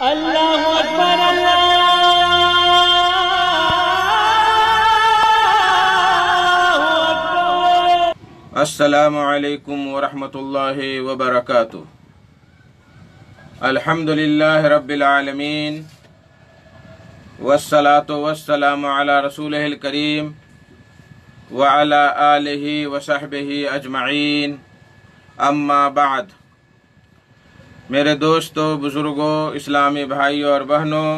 اللہ اکبر اللہ اکبر۔ السلام علیکم ورحمۃ اللہ وبرکاتہ۔ الحمد للہ رب العالمین والصلاة والسلام علی رسولہ الکریم وعلی آلہ وصحبہ اجمعین، اما بعد۔ میرے دوستوں، بزرگوں، اسلامی بھائیوں اور بہنوں،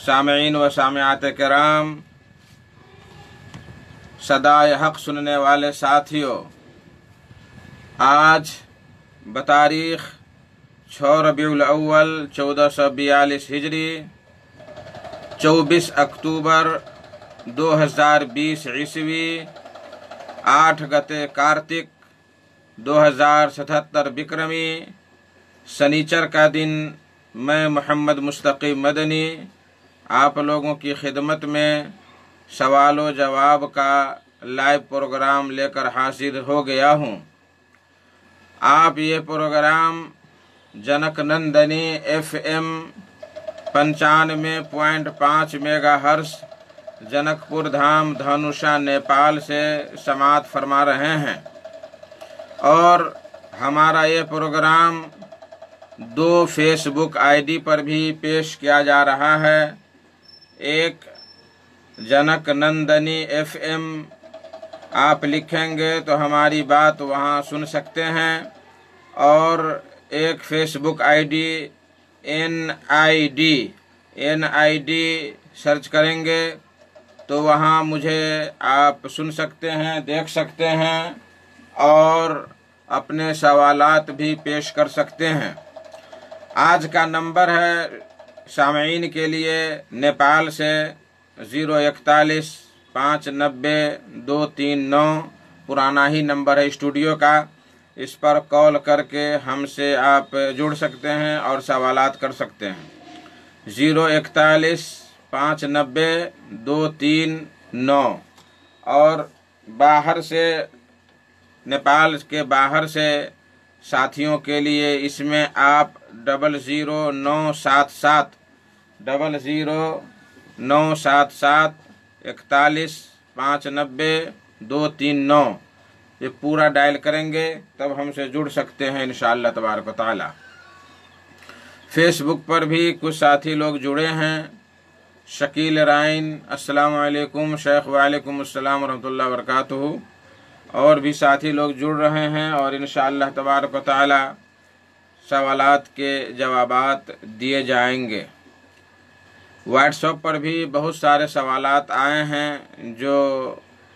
سامعین و سامعات کرام، صدائے حق سننے والے ساتھیوں، آج بتاریخ 6 ربیع الاول 1442 ہجری، 24 اکتوبر 2020 عیسوی، 8 گتے کارتک 2077 بکرمی، سنیچر کا دن، میں محمد مستقی مدنی آپ لوگوں کی خدمت میں سوال و جواب کا لائیو پروگرام لے کر حاضر ہو گیا ہوں۔ آپ یہ programme Janak Nandini FM 95.5 megahertz Janakpur Dham دھنوشا Nepal سے سماعت فرما رہے ہیں، اور ہمارا یہ پروگرام 2 فیس بک ID پر بھی پیش کیا جا رہا ہے۔ ایک جنک نندنی FM آپ لکھیں گے تو ہماری بات وہاں سن سکتے ہیں، اور ایک فیس بک ID NID سرچ کریں گے تو وہاں مجھے آپ سن سکتے ہیں، دیکھ سکتے ہیں، اور اپنے سوالات بھی پیش کر سکتے ہیں۔ آج کا نمبر ہے سامعین کے لیے نیپال سے 041 590 239، پرانا ہی نمبر ہے اسٹوڈیو کا۔ اس پر کال کر کے ہم سے آپ جڑ سکتے ہیں اور سوالات کر سکتے ہیں۔ 041 590 239، اور باہر سے، نیپال کے باہر سے ساتھیوں کے لیے اس میں آپ 00977 41 590 239 یہ پورا ڈائل کریں گے تب ہم سے جڑ سکتے ہیں انشاءاللہ تبارک و تعالی۔ فیس بک پر بھی کچھ ساتھی لوگ جڑے ہیں۔ شکیل رائن، السلام علیکم شیخ، وعلیکم السلام ورحمۃ اللہ وبرکاتہ، اور بھی ساتھی لوگ جڑ رہے ہیں، اور انشاءاللہ تبارک و تعالی سوالات کے جوابات دیے جائیں گے۔ واٹس ایپ پر بھی بہت سارے سوالات آئے ہیں جو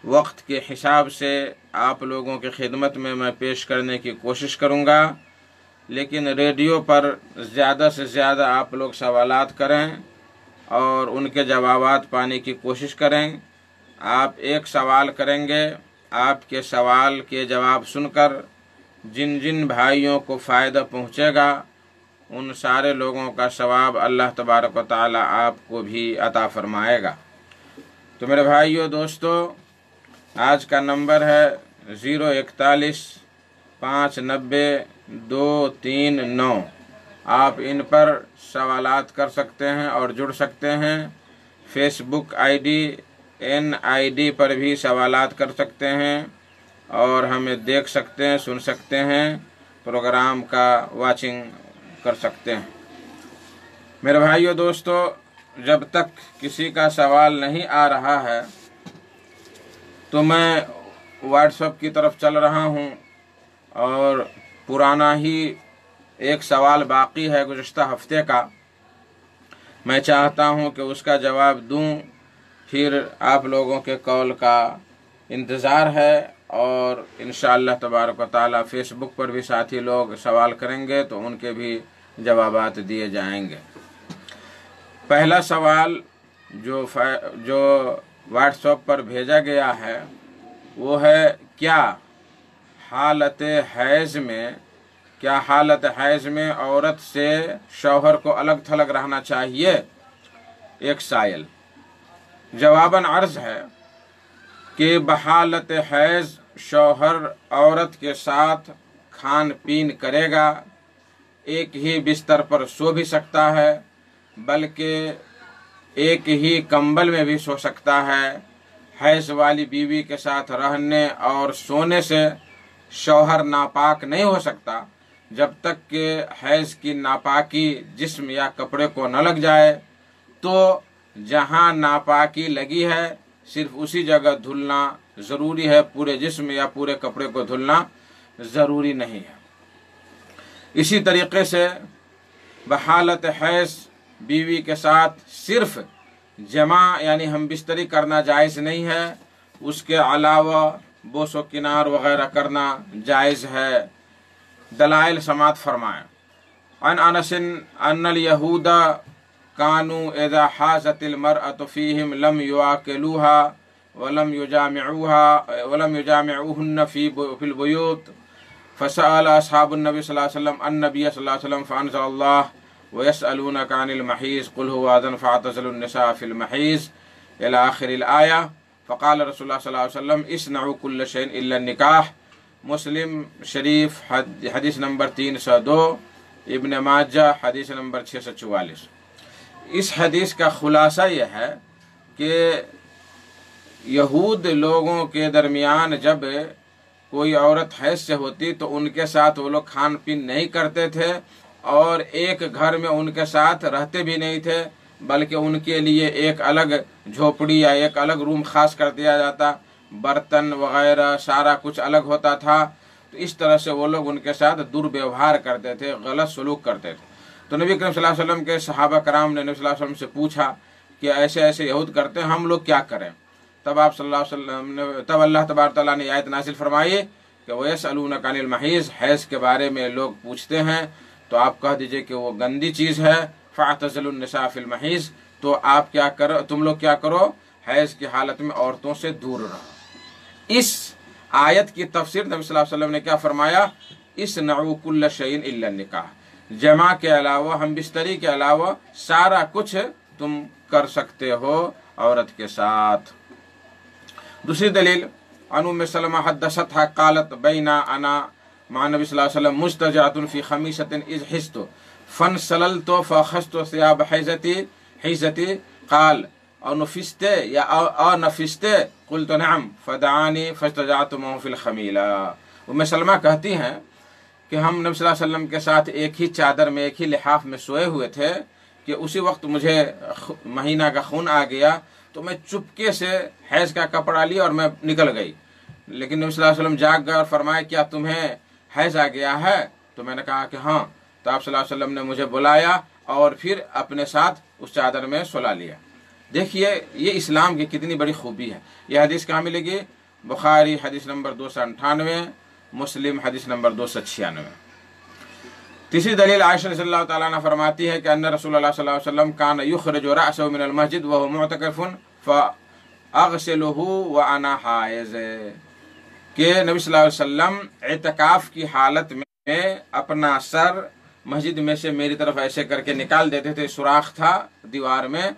وقت کے حساب سے آپ لوگوں کی خدمت میں پیش کرنے کی کوشش کروں گا، لیکن ریڈیو پر زیادہ سے زیادہ آپ لوگ سوالات کریں اور ان کے جوابات پانے کی کوشش کریں۔ آپ ایک سوال کریں گے، آپ کے سوال کے جواب سن کر جن جن بھائیوں کو فائدہ پہنچے گا ان سارے لوگوں کا ثواب اللہ تبارک و تعالی آپ کو بھی عطا فرمائے گا۔ تو میرے بھائیوں دوستو، آج کا نمبر ہے 041 590 239۔ آپ ان پر سوالات کر سکتے ہیں اور جڑ سکتے ہیں۔ فیس بک ID NID پر بھی سوالات کر سکتے ہیں، اور ہمیں دیکھ سکتے ہیں، سن سکتے ہیں، پروگرام کا واچنگ کر سکتے ہیں۔ میرے بھائیو دوستو، جب تک کسی کا سوال نہیں آ رہا ہے تو میں واٹس ایپ کی طرف چل رہا ہوں، اور پرانا ہی ایک سوال باقی ہے گزشتہ ہفتے کا، میں چاہتا ہوں کہ اس کا جواب دوں، پھر آپ لوگوں کے کال کا انتظار ہے، اور انشاءاللہ تبارک و تعالی فیس بک پر بھی ساتھی لوگ سوال کریں گے تو ان کے بھی جوابات دیے جائیں گے۔ پہلا سوال جو واٹس ایپ پر بھیجا گیا ہے وہ ہے، کیا حالت حیض میں عورت سے شوہر کو الگ تھلگ رہنا چاہیے؟ ایک سائل جواباً عرض ہے کہ بحالت حیض شوہر عورت کے ساتھ کھان پین کرے گا، एक ही बिस्तर पर सो भी सकता है, बल्कि एक ही कंबल में भी सो सकता है। हैज वाली बीवी के साथ रहने और सोने से शौहर नापाक नहीं हो सकता जब तक कि हैज की नापाकी जिस्म या कपड़े को न लग जाए। तो जहाँ नापाकी लगी है सिर्फ उसी जगह धुलना ज़रूरी है, पूरे जिस्म या पूरे कपड़े को धुलना ज़रूरी नहीं है। इसी तरीके से बहालत हैज बीवी के साथ सिर्फ जमा यानी हम बिस्तरी करना जायज़ नहीं है, उसके अलावा बोसो किनार वगैरह करना जायज़ है। दलाइल समात फरमाएं। अन अनसिन अन्नल यहूदा कानू इज़ा हाज़तिल मरअतु फ़ीहिम लम युआकिलूहा वलम युजामिऊहुन्न फ़िल बुयूत फ़सअल अस्हाबुन नबी सल्लल्लाहु अलैहि वसल्लम अन्नबी सल्लल्लाहु अलैहि वसल्लम फ़अंज़लल्लाहु वयसअलूनका अनिल महीज़ क़ुल हुवा अज़न फ़अतज़िलुन निसा फ़िल महीज़ इला आखिरिल आया फ़क़ाल रसूलुल्लाह सल्लल्लाहु अलैहि वसल्लम इस्नउ कुल्ल शैइन इल्ला निकाह। मुस्लिम शरीफ हदीस नंबर 302, इब्न माजा हदीस नंबर 644। इस हदीस का खुलासा यह है कि यहूद लोगों के दरमियान जब कोई औरत हैज से होती तो उनके साथ वो लोग खान पीन नहीं करते थे और एक घर में उनके साथ रहते भी नहीं थे, बल्कि उनके लिए एक अलग झोपड़ी या एक अलग रूम खास कर दिया जाता, बर्तन वगैरह सारा कुछ अलग होता था। तो इस तरह से वो लोग उनके साथ दुर्व्यवहार करते थे, गलत सलूक करते थे। तो नबी करीम सल्लल्लाहु अलैहि वसल्लम के सहाबा कराम ने नबी सल्लल्लाहु अलैहि वसल्लम से पूछा कि ऐसे ऐसे यहूद करते हैं, हम लोग क्या करें। तब आप सल्लल्लाहु अलैहि वसल्लम ने तब अल्लाह तबारक तआला ने आयत नाज़िल फरमाई कि वयसअलूनका अनिल महीज़, हैज़ के बारे में लोग पूछते हैं तो आप कह दीजिए कि वो गंदी चीज़ है। फ़अतज़िलुन निसा फ़िल महीज़, तो आप क्या करो, तुम लोग क्या करो, हैज़ की हालत में औरतों से दूर रहो। इस आयत की तफसीर नबी सल्लल्लाहु अलैहि वसल्लम ने क्या फरमाया, इस्नउ कुल्ल शैइन इल्ला निकाह, जमा के अलावा हम बिस्तरी के अलावा सारा कुछ तुम कर सकते हो औरत के साथ। दूसरी दलील अन उम्मे सलमा हद्दसतहा क़ालत बैना अना मा नबी सल्लल्लाहु अलैहि वसल्लम मुस्तजातुन फ़ी ख़मीसतिन इज़ हिस्तु फ़नसलल्तु फ़अख़ज़तु सियाब हिज़ती क़ाल अनफ़िस्ते या अनफ़िस्ते क़ुल्तु नअम फ़दआनी फ़स्तजातु मअहु फ़िल ख़मीला। उम्मे सलमा कहती हैं कि हम नबी सल्लल्लाहु अलैहि वसल्लम के साथ एक ही चादर में एक ही लिहाफ में सोए हुए थे कि उसी वक्त मुझे महीना का खून आ गया, तो मैं चुपके से हैज़ का कपड़ा लिया और मैं निकल गई। लेकिन नबी सल्लल्लाहु अलैहि वसल्लम जाग गए और फरमाया क्या तुम्हें हैज़ आ गया है? तो मैंने कहा कि हाँ। तो आप सल्लल्लाहु अलैहि वसल्लम ने मुझे बुलाया और फिर अपने साथ उस चादर में सुला लिया। देखिए ये इस्लाम की कितनी बड़ी खूबी है। यह हदीस कहाँ मिलेगी? बुखारी हदीस नंबर 298, मुस्लिम हदीस नंबर 296। तीसरी दलील आयशा रज़ियल्लाहु ताला अन्हा फरमाती है कि अन्ना रसूलुल्लाह सल्लल्लाहु अलैहि वसल्लम कान युखरिजु रअसहु मिनल मस्जिद व हुवा मुअतकिफुन फ़अग़सिलुहु व अना हाइज़, कि नबी सल्लल्लाहु अलैहि वसल्लम इतिकाफ की हालत में अपना सर मस्जिद में से मेरी तरफ ऐसे करके निकाल देते थे, सुराख था दीवार में,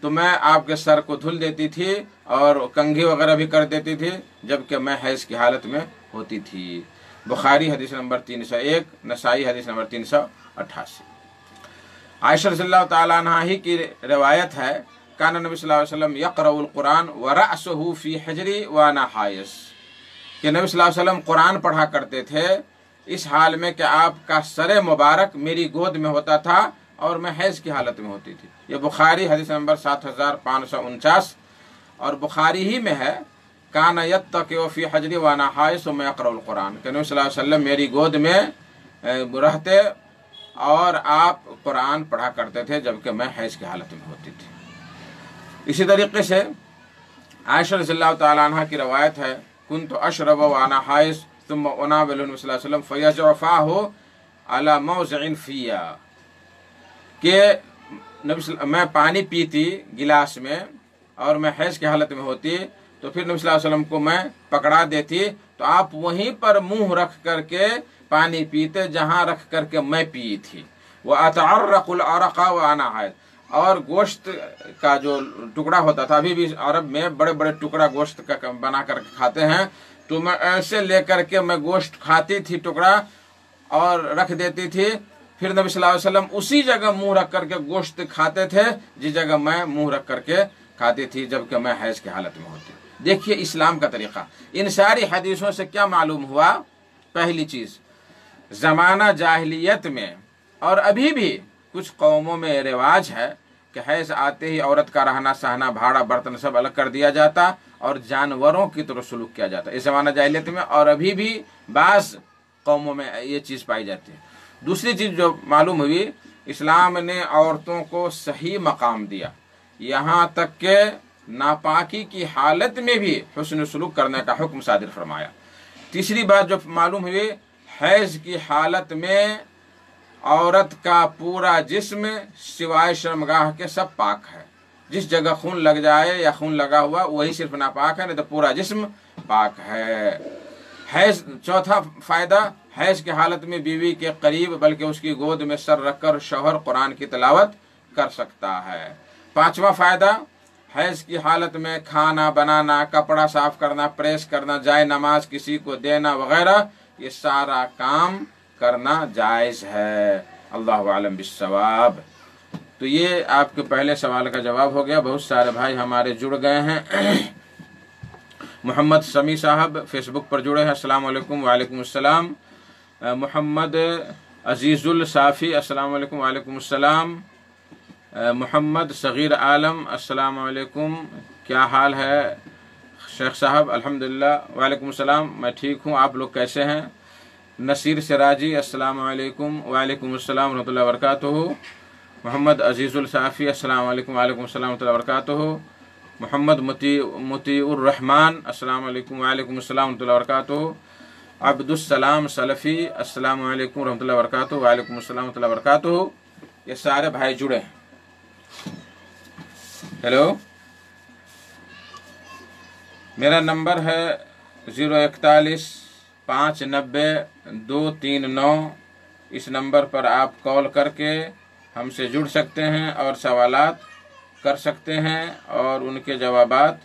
तो मैं आपके सर को धुल देती थी और कंघी वगैरह भी कर देती थी जबकि मैं हैज़ की हालत में होती थी। बुखारी हदीस नंबर 301, नसाई हदीस नंबर 388। आयशा रज़ियल्लाहु ताला अन्हा ही की रिवायत है कान नबी सल्लल्लाहु अलैहि वसल्लम यक़रउल कुरान व रअसुहु फ़ी हिजरी व अना हाइज़, कि नबी सल्लल्लाहु अलैहि वसल्लम कुरान पढ़ा करते थे इस हाल में कि आपका सर मुबारक मेरी गोद में होता था और मैं हैज़ की हालत में होती थी। ये बुखारी हदीस नंबर 7549 और बुखारी ही में है कान यत्तक़िउ फ़ी हजरी व अना हाइज़ व यक़रउल कुरान, कि नबी सल्लल्लाहु अलैहि वसल्लम मेरी गोद में रहते और आप कुरान पढ़ा करते थे जबकि मैं हैज़ की हालत में होती थी। इसी तरीके से आयशा रज़ियल्लाहु ताला अन्हा की रवायत है कुन्तु अशरबु व अना हाइज़ सुम्मा उनाविलु नबी सल्लल्लाहु अलैहि वसल्लम फ़यज़उ फ़ाहु अला मौज़िइन फ़िया, कि मैं पानी पीती गिलास में और मैं हैज़ की हालत में होती तो फिर नबी सल्लल्लाहु अलैहि वसल्लम को मैं पकड़ा देती तो आप वहीं पर मुंह रख करके पानी पीते जहां रख करके मैं पी थी। वह अतअर्रक़ुल अरक़ा व अना हाइज़, और गोश्त का जो टुकड़ा होता था, अभी भी अरब में बड़े बड़े टुकड़ा गोश्त का बना कर खाते हैं, तो मैं ऐसे लेकर के मैं गोश्त खाती थी टुकड़ा और रख देती थी, फिर नबी सल्लल्लाहु अलैहि वसल्लम उसी जगह मुंह रख करके गोश्त खाते थे जिस जगह मैं मुंह रख करके खाती थी जबकि मैं हैज की हालत में होती। देखिए इस्लाम का तरीका। इन सारी हदीसों से क्या मालूम हुआ? पहली चीज, जमाना जाहिलियत में और अभी भी कुछ कौमों में रिवाज है कि हैज आते ही औरत का रहना सहना भाड़ा बर्तन सब अलग कर दिया जाता और जानवरों की तरह सलूक किया जाता। इस जमाना जाहिलियत में और अभी भी बाज कौमों में ये चीज़ पाई जाती है। दूसरी चीज़ जो मालूम हुई, इस्लाम ने औरतों को सही मकाम दिया, यहाँ तक के नापाकी की हालत में भी हुस्न सलूक करने का हुक्म सादिर फरमाया। तीसरी बात जो मालूम हुई, हैज की हालत में औरत का पूरा जिस्म सिवाय शर्मगाह के सब पाक है। जिस जगह खून लग जाए या खून लगा हुआ वही सिर्फ नापाक है, नहीं तो पूरा जिस्म पाक है। हैज, चौथा फायदा, हैज की हालत में बीवी के करीब बल्कि उसकी गोद में सर रखकर शौहर कुरान की तिलावत कर सकता है। पांचवा फायदा, हैज की हालत में खाना बनाना, कपड़ा साफ करना, प्रेस करना, जाए नमाज किसी को देना वगैरह ये सारा काम करना जायज है। अल्लाहु आलम बिस्सवाब। तो ये आपके पहले सवाल का जवाब हो गया। बहुत सारे भाई हमारे जुड़ गए हैं। मोहम्मद समी साहब फेसबुक पर जुड़े हैं, अस्सलाम वालेकुम। वालेकुम अस्सलाम। मोहम्मद अजीजुल साफ़ी, अस्सलाम वालेकुम। वालेकुम अस्सलाम। मोहम्मद सगीर आलम, अस्सलाम वालेकुम। क्या हाल है शेख साहब? अल्हम्दुलिल्लाह। वालेकुम अस्सलाम, मैं ठीक हूँ, आप लोग कैसे हैं? नसीर सिराजी, अस्सलाम वालेकुम। वालेकुम अस्सलाम रहमतुल्लाहि व बरकातुहू। मोहम्मद अजीजुल साफ़ी, अस्सलाम वालेकुम। वालेकुम अस्सलाम रहमतुल्लाहि व बरकातुहू। मोहम्मद मुतीउर रहमान, अस्सलाम वालेकुम। वालेकुम अस्सलाम रहमतुल्लाहि व बरकातुहू। अब्दुस्सलाम सलफ़ी, अस्सलाम वालेकुम रहमतुल्लाहि व बरकातुहू। वालेकुम अस्सलाम रहमतुल्लाहि व बरकातुहू। ये सारे भाई जुड़े हैं। हेलो, मेरा नंबर है 041-590-239। इस नंबर पर आप कॉल करके हमसे जुड़ सकते हैं और सवालात कर सकते हैं और उनके जवाबात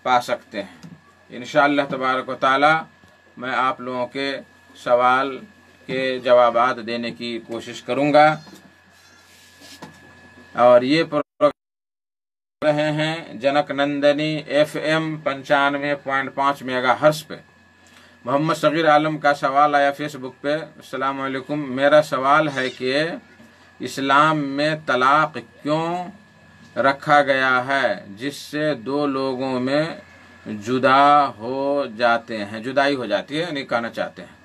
पा सकते हैं। इंशाअल्लाह तबारक व तआला मैं आप लोगों के सवाल के जवाबात देने की कोशिश करूंगा। और ये प्रोग्राम रहे हैं जनक नंदनी FM 95.5 मेगाहर्ट्ज़ पे। मोहम्मद सगीर आलम का सवाल आया फेसबुक पे। अस्सलाम वालेकुम। मेरा सवाल है कि इस्लाम में तलाक क्यों रखा गया है जिससे दो लोगों में जुदाई हो जाती है, नहीं कहना चाहते हैं।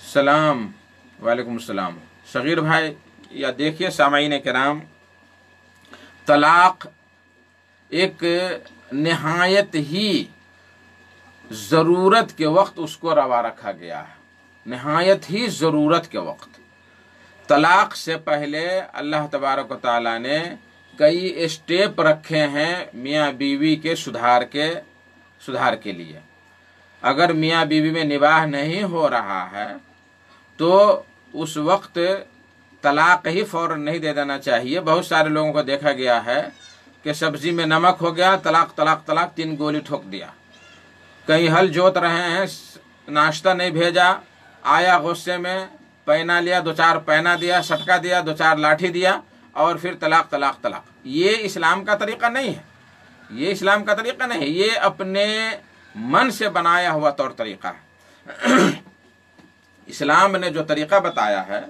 सलाम, वालेकुम सलाम। सगीर भाई, या देखिए सामाईन किराम, तलाक एक निहायत ही ज़रूरत के वक्त उसको रवा रखा गया है। निहायत ही ज़रूरत के वक्त। तलाक से पहले अल्लाह तबारक व तआला ने कई स्टेप रखे हैं मियाँ बीवी के सुधार के लिए। अगर मियाँ बीवी में निबाह नहीं हो रहा है तो उस वक्त तलाक ही फौरन नहीं दे देना चाहिए। बहुत सारे लोगों को देखा गया है कि सब्जी में नमक हो गया, तलाक तलाक तलाक 3 गोली ठोक दिया। कहीं हल जोत रहे हैं, नाश्ता नहीं भेजा, आया गुस्से में, पैना लिया, 2-4 पैना दिया, सटका दिया, 2-4 लाठी दिया और फिर तलाक तलाक तलाक। ये इस्लाम का तरीका नहीं है। ये इस्लाम का तरीका नहीं है, ये अपने मन से बनाया हुआ तौर तरीका है। इस्लाम ने जो तरीका बताया है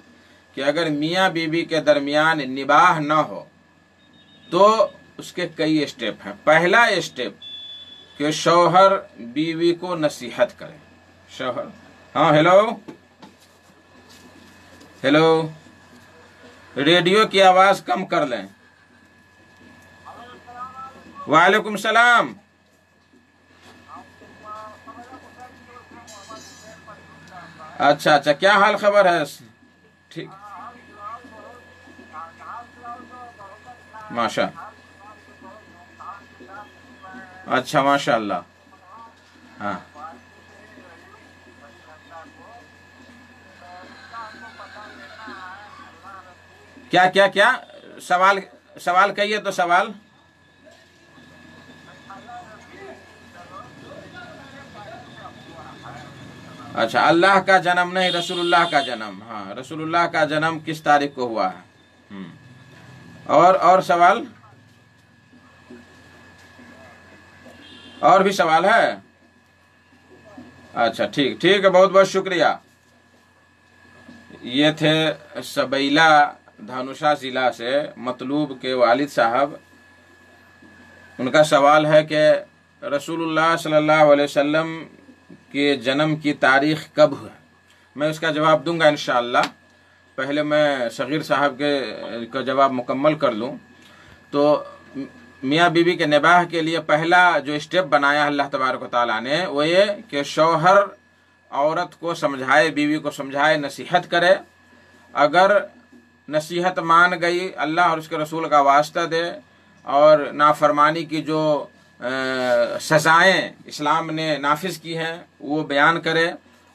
कि अगर मियाँ बीवी के दरमियान निबाह न हो तो उसके कई स्टेप हैं। पहला स्टेप कि शौहर बीवी को नसीहत करे। शौहर, हाँ, हेलो, रेडियो की आवाज कम कर लें। वालेकुम सलाम। अच्छा, क्या हाल खबर है? ठीक, माशा, अच्छा, माशाअल्लाह। हाँ, क्या सवाल कहिए तो सवाल। अच्छा, अल्लाह का जन्म नहीं, रसूलुल्लाह का जन्म। हाँ, रसूलुल्लाह का जन्म किस तारीख को हुआ है? और सवाल, और भी सवाल है? अच्छा, ठीक ठीक है, बहुत बहुत शुक्रिया। ये थे सबैला धानुषा जिला से मतलूब के वालिद साहब। उनका सवाल है कि रसूलुल्लाह सल्लल्लाहु अलैहि वसल्लम के जन्म की तारीख कब है? मैं उसका जवाब दूंगा इंशाअल्लाह। पहले मैं सगीर साहब के का जवाब मुकम्मल कर लूं। तो मियाँ बीवी के निबाह के लिए पहला जो स्टेप बनाया अल्लाह तबारक व तआला ने, वो ये कि शौहर औरत को समझाए, बीवी को समझाए, नसीहत करे। अगर नसीहत मान गई, अल्लाह और उसके रसूल का वास्ता दे और नाफरमानी की जो सजाएं इस्लाम ने नाफिज की हैं वो बयान करे।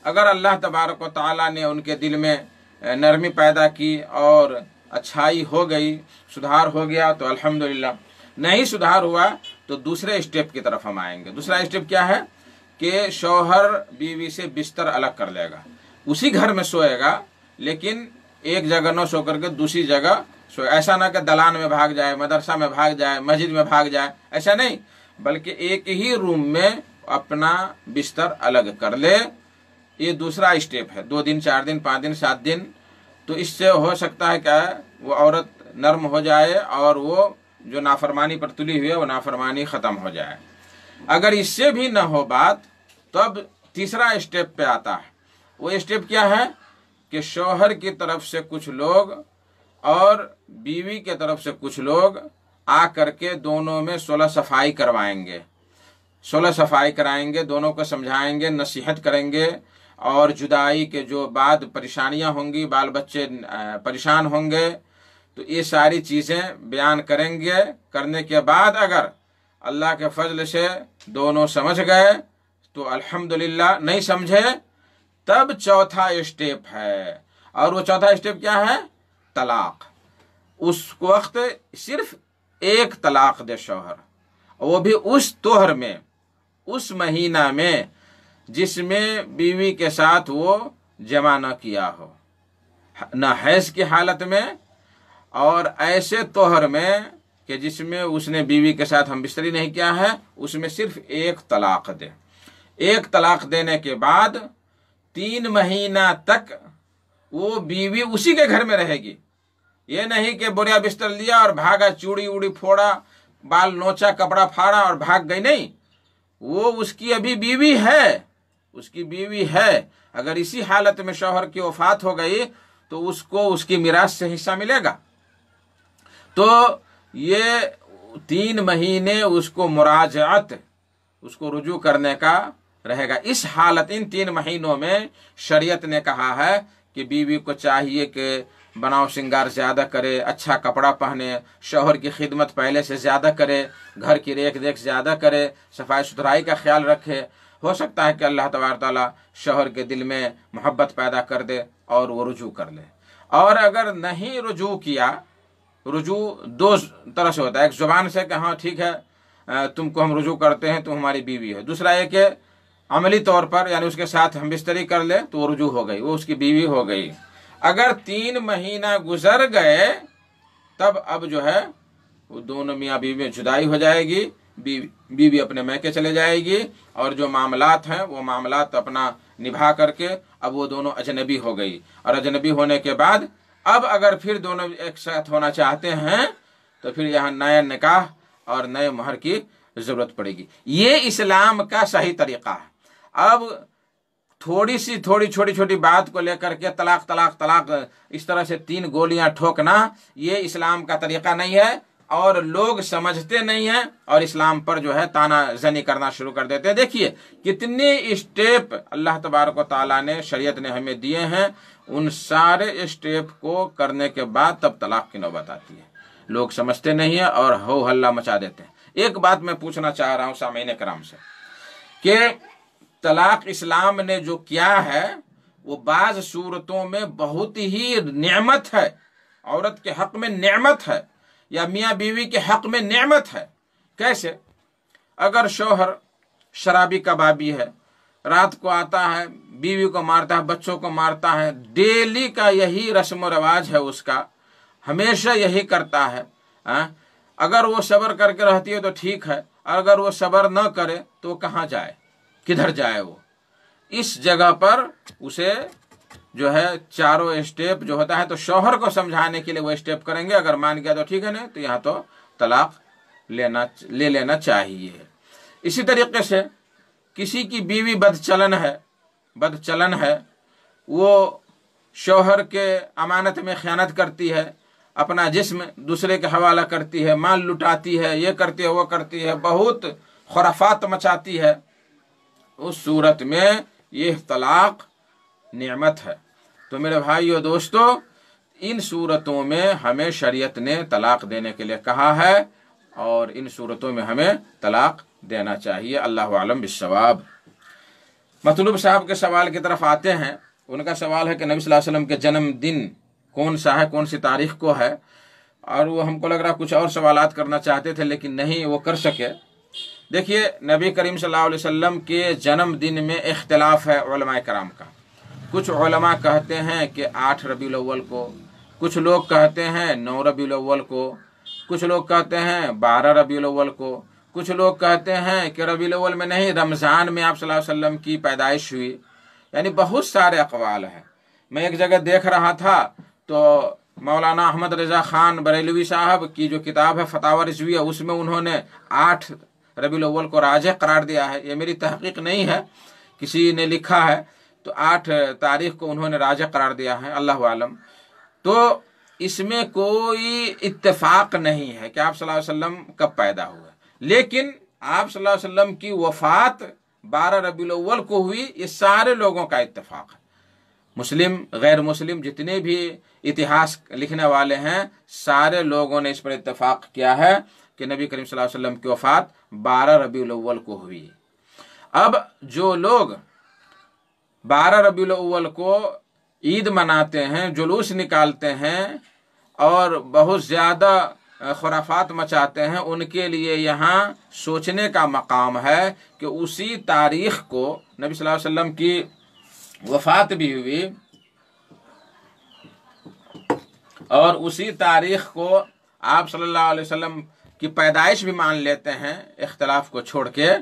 अगर अल्लाह तबारक व तआला ने उनके दिल में नरमी पैदा की और अच्छाई हो गई, सुधार हो गया, तो अल्हम्दुलिल्लाह। नहीं सुधार हुआ तो दूसरे स्टेप की तरफ हम आएंगे। दूसरा स्टेप क्या है कि शौहर बीवी से बिस्तर अलग कर लेगा, उसी घर में सोएगा, लेकिन एक जगह न सो करके दूसरी जगह सो। ऐसा ना कि दलान में भाग जाए, मदरसा में भाग जाए, मस्जिद में भाग जाए, ऐसा नहीं, बल्कि एक ही रूम में अपना बिस्तर अलग कर ले। ये दूसरा स्टेप है। 2 दिन, 4 दिन, 5 दिन, 7 दिन। तो इससे हो सकता है क्या, वो औरत नर्म हो जाए और वो जो नाफरमानी पर तुली हुई है वो नाफरमानी खत्म हो जाए। अगर इससे भी न हो बात, तब तीसरा स्टेप पे आता है। वो स्टेप क्या है कि शौहर की तरफ से कुछ लोग और बीवी के तरफ से कुछ लोग आ करके दोनों में 16 सफाई करवाएंगे। 16 सफाई कराएंगे, दोनों को समझाएंगे, नसीहत करेंगे, और जुदाई के जो बाद परेशानियां होंगी, बाल बच्चे परेशान होंगे, तो ये सारी चीजें बयान करेंगे। करने के बाद अगर अल्लाह के फजल से दोनों समझ गए तो अल्हम्दुलिल्लाह, नहीं समझे तब चौथा स्टेप है। और वो चौथा स्टेप क्या है? तलाक। उस वक्त सिर्फ एक तलाक दे शौहर, वो भी उस तोहर में, उस महीना में जिसमें बीवी के साथ वो जमा न किया हो, न हैज की हालत में, और ऐसे तोहर में कि जिसमें उसने बीवी के साथ हम बिस्तरी नहीं किया है, उसमें सिर्फ एक तलाक दे। एक तलाक देने के बाद 3 महीना तक वो बीवी उसी के घर में रहेगी। ये नहीं कि बोरिया बिस्तर लिया और भागा, चूड़ी उड़ी फोड़ा, बाल नोचा, कपड़ा फाड़ा और भाग गई, नहीं। वो उसकी अभी बीवी है, उसकी बीवी है। अगर इसी हालत में शौहर की वफात हो गई तो उसको उसकी मिरास से हिस्सा मिलेगा। तो ये 3 महीने उसको मुराजात, उसको रुजू करने का रहेगा। इस हालत, इन 3 महीनों में शरीयत ने कहा है कि बीवी को चाहिए कि बनाव श्रृंगार ज्यादा करे, अच्छा कपड़ा पहने, शौहर की खिदमत पहले से ज्यादा करे, घर की रेख देख ज्यादा करे, सफाई सुथराई का ख्याल रखे। हो सकता है कि अल्लाह तबारक तआला शौहर के दिल में मोहब्बत पैदा कर दे और वो रुजू कर ले। और अगर नहीं रुजू किया, रुजू 2 तरह से होता है। एक जुबान से कि हाँ ठीक है, तुमको हम रुजू करते हैं, तुम हमारी बीवी है। दूसरा है कि अमली तौर पर, यानी उसके साथ हम बिस्तरी कर ले तो वो रुजू हो गई, वो उसकी बीवी हो गई। अगर 3 महीना गुजर गए तब अब जो है वो दोनों मियाँ बीवी में जुदाई हो जाएगी, बीवी अपने मैके चले जाएगी, और जो मामलात हैं वो मामलात अपना निभा करके अब वो दोनों अजनबी हो गई। और अजनबी होने के बाद अब अगर फिर दोनों एक साथ होना चाहते हैं तो फिर यहाँ नया निकाह और नए मोहर की जरूरत पड़ेगी। ये इस्लाम का सही तरीका है। अब थोड़ी छोटी छोटी बात को लेकर के तलाक तलाक तलाक इस तरह से 3 गोलियां ठोकना, ये इस्लाम का तरीका नहीं है। और लोग समझते नहीं हैं और इस्लाम पर जो है ताना जनी करना शुरू कर देते हैं। देखिए कितने स्टेप अल्लाह तबारक व तआला ने, शरीयत ने हमें दिए हैं। उन सारे स्टेप को करने के बाद तब तलाक की नौबत आती है। लोग समझते नहीं है और हो हल्ला मचा देते हैं। एक बात मैं पूछना चाह रहा हूं सामीन कराम से कि तलाक इस्लाम ने जो किया है वो बाज सूरतों में बहुत ही नेमत है, औरत के हक में नेमत है, या मियाँ बीवी के हक में नेमत है। कैसे? अगर शौहर शराबी कबाबी है, रात को आता है, बीवी को मारता है, बच्चों को मारता है, डेली का यही रस्म रिवाज है उसका, हमेशा यही करता है। अगर वो सब्र करके रहती है तो ठीक है, अगर वो सब्र न करे तो वो कहाँ जाए, किधर जाए वो। इस जगह पर उसे जो है चारों स्टेप जो होता है, तो शौहर को समझाने के लिए वो स्टेप करेंगे, अगर मान गया तो ठीक है, नहीं तो यहाँ तो तलाक ले लेना चाहिए। इसी तरीके से किसी की बीवी बदचलन है, वो शौहर के अमानत में खयानत करती है, अपना जिस्म दूसरे के हवाला करती है, माल लुटाती है, ये करती है वो करती है, बहुत खुराफात मचाती है, उस सूरत में ये तलाक नियमत है। तो मेरे भाइयों दोस्तों, इन सूरतों में हमें शरीयत ने तलाक देने के लिए कहा है और इन सूरतों में हमें तलाक देना चाहिए। अल्लाहु आलम बिस्सवाब। मतलूब साहब के सवाल की तरफ आते हैं। उनका सवाल है कि नबी सल्लल्लाहु अलैहि वसल्लम के जन्मदिन कौन सा है, कौन सी तारीख को है, और वो हमको लग रहा कुछ और सवालात करना चाहते थे लेकिन नहीं वो कर सके। देखिए, नबी करीम सल्लल्लाहु अलैहि वसल्लम के जन्मदिन में इख्तिलाफ है उलमाए कराम का। कुछ उलमा कहते हैं कि 8 रबीउल अव्वल को, कुछ लोग कहते हैं 9 रबीउल अव्वल को, कुछ लोग कहते हैं 12 रबीउल अव्वल को, कुछ लोग कहते हैं कि रबीउल अव्वल में नहीं, रमज़ान में आप सल्लल्लाहु अलैहि वसल्लम की पैदाइश हुई। यानी बहुत सारे अक़वाल हैं। मैं एक जगह देख रहा था तो मौलाना अहमद रज़ा खान बरेलवी साहब की जो किताब है फतावा रिज़विया, उसमें उन्होंने 8 रबीउल अव्वल को राजिह करार दिया है। ये मेरी तहक़ीक़ नहीं है, किसी ने लिखा है, तो 8 तारीख को उन्होंने राजिह करार दिया है, अल्लाहु आलम। तो इसमें कोई इत्तेफाक नहीं है कि आप सल्लल्लाहु अलैहि वसल्लम कब पैदा हुए, लेकिन आप सल्लल्लाहु अलैहि वसल्लम की वफ़ात 12 रबीउल अव्वल को हुई, ये सारे लोगों का इत्तेफाक है। मुस्लिम गैर मुस्लिम जितने भी इतिहास लिखने वाले हैं, सारे लोगों ने इस पर इत्तेफाक किया है कि नबी करीम सल्लल्लाहु अलैहि वसल्लम की वफ़ात 12 रबीउल अव्वल को हुई। अब जो लोग 12 रबीउल अव्वल को ईद मनाते हैं, जुलूस निकालते हैं और बहुत ज़्यादा खुराफात मचाते हैं, उनके लिए यहाँ सोचने का मकाम है कि उसी तारीख को नबी सल्लल्लाहु अलैहि वसल्लम की वफ़ात भी हुई और उसी तारीख को आप सल्लल्लाहु अलैहि वसल्लम की पैदाइश भी मान लेते हैं, इख्तिलाफ को छोड़ के।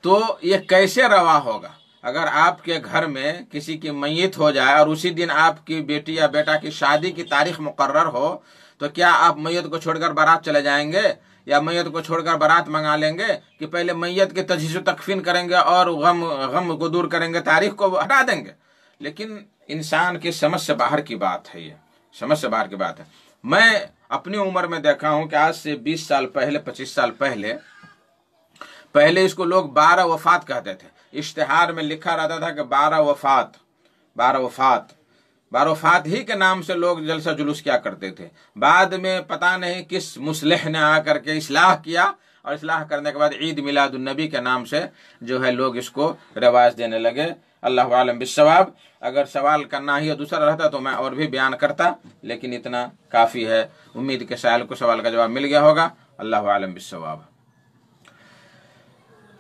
तो ये कैसे रवा होगा? अगर आपके घर में किसी की मैयत हो जाए और उसी दिन आपकी बेटी या बेटा की शादी की तारीख मुकर्रर हो, तो क्या आप मैयत को छोड़कर बारात चले जाएंगे या मैयत को छोड़कर बारात मंगा लेंगे कि पहले मैयत की तजहीज़ तकफीन करेंगे और गम को दूर करेंगे, तारीख को हटा देंगे? लेकिन इंसान की समझ से बाहर की बात है, ये समझ से बाहर की बात है। मैं अपनी उम्र में देखा हूँ कि आज से 20 साल पहले, 25 साल पहले इसको लोग 12 वफ़ात कहते थे। इश्तिहार में लिखा रहता था कि 12 वफ़ात ही के नाम से लोग जलसा जुलूस क्या करते थे। बाद में पता नहीं किस मुस्लिह ने आकर के इस्लाह किया और इस्लाह करने के बाद ईद मिलादुन नबी के नाम से जो है लोग इसको रिवाज देने लगे। अल्लाहु आलम बिस्सवाब। अगर सवाल करना ही दूसरा रहता तो मैं और भी बयान करता, लेकिन इतना काफ़ी है। उम्मीद के साइल को सवाल का जवाब मिल गया होगा। अल्लाहु आलम बिस्सवाब।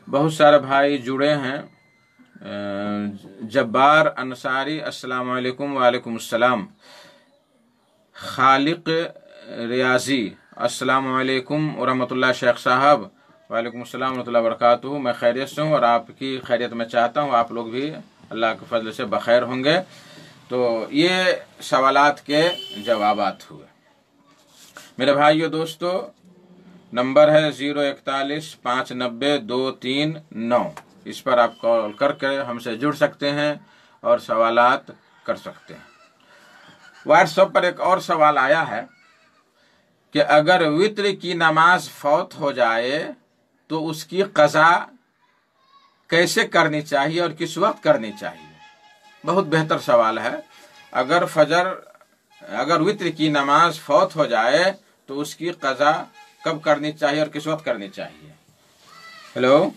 बहुत सारे भाई जुड़े हैं। जब्बार अंसारी अस्सलाम वालेकुम। वालेकुम अस्सलाम। खालिक रियाजी अस्सलाम वालेकुम व रहमतुल्लाह। शेख साहब वालेकुम अस्सलाम व रहमतुल्लाह बरकातुहू। मैं खैरियत से हूँ और आपकी खैरियत में चाहता हूँ, आप लोग भी अल्लाह के फजल से बखैर होंगे। तो ये सवालात के जवाबात हुए। मेरे भाइयों दोस्तों, नंबर है 041 590 239। इस पर आप कॉल करके हमसे जुड़ सकते हैं और सवालात कर सकते हैं। व्हाट्सएप पर एक और सवाल आया है कि अगर वित्र की नमाज फौत हो जाए तो उसकी क़ज़ा कैसे करनी चाहिए और किस वक्त करनी चाहिए? बहुत बेहतर सवाल है। अगर वित्र की नमाज फौत हो जाए तो उसकी क़ज़ा कब करनी चाहिए और किस वक्त करनी चाहिए? हेलो